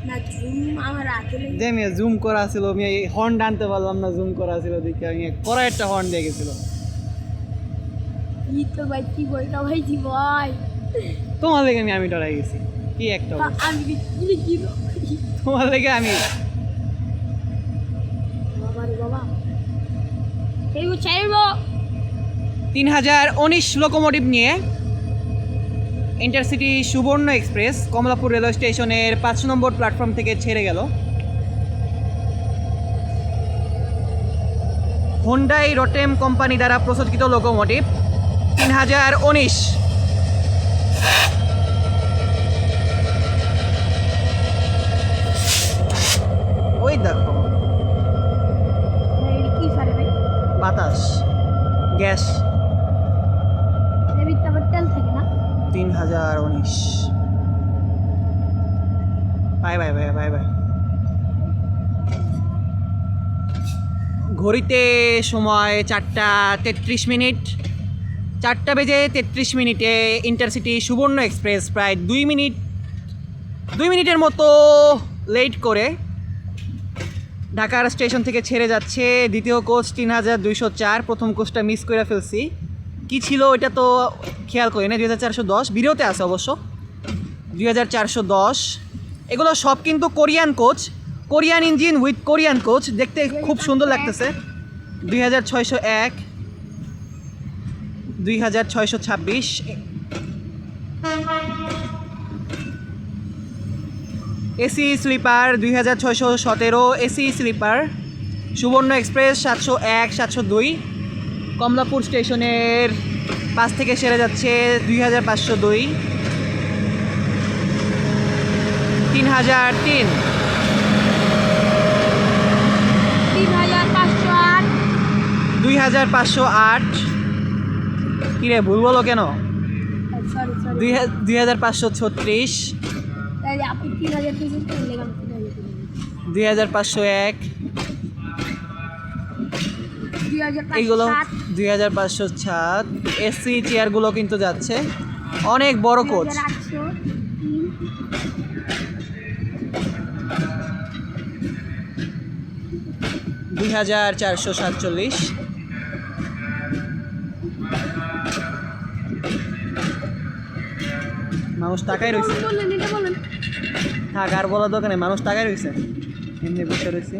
না জুম আমার হাতে লেগে যে আমি জুম করা ছিল আমি হর্ন টানতে পারলাম না, জুম করা ছিল দেখে আমি কড়া একটা হর্ন দিয়ে গেছিল। ই তো ভাই কি বলটা ভাইছি ভাই তোমার লেগে আমি ডরাই গেছি কি একটা অবস্থা। আমি কি তোমার লেগে আমি বাবা রে বাবা এই চাইবো 3019 লোকোমোটিভ নিয়ে ইন্টারসিটি সুবর্ণ এক্সপ্রেস কমলাপুর রেলওয়ে স্টেশনের 5 নম্বর প্ল্যাটফর্ম থেকে ছেড়ে গেল। হোন্ডাই রোটেম কোম্পানি দ্বারা প্রস্তুতকৃত লোকোমোটিভ 3019। ওই দেখো কি সারে ভাই বাতাস, গ্যাস। এর ভিতরে আবার তেল থাকে না 3019। Bye bye bye bye bye. ঘড়িতে সময় 4:33। 4:33 ইন্টারসিটি সুবর্ণ এক্সপ্রেস প্রায় 2 মিনিটের মতো লেট করে ঢাকার স্টেশন থেকে ছেড়ে যাচ্ছে। দ্বিতীয় কোচ 3204, প্রথম কোচটা মিস করে ফেলছি। কি ছিল ওইটা তো খেয়াল করি না। 2410 ভিডিওতে আছে অবশ্য। 2410 এগুলো সব কিন্তু Korean coach, Korean engine with Korean coach, দেখতে খুব সুন্দর লাগতেছে। 2601, 2626, এসি স্লিপার 2617, এসি স্লিপার সুবর্ণ এক্সপ্রেস 701, 702 কমলাপুর স্টেশনের পাশ থেকে সেরে যাচ্ছে। 2502, 3003, 3508 2508। কিরে ভুল বলো কেন? সরি 2536, তাই আপনি 3000 থেকে লেগাম 2501, এইগুলো 2507। এসি চেয়ারগুলো কিন্তু যাচ্ছে, অনেক বড় কোচ। 2447, মানুষ টাকাই রয়েছে। থাক আর বলা দোকানে মানুষ টাকাই রয়েছে, এমনি বসে রয়েছে।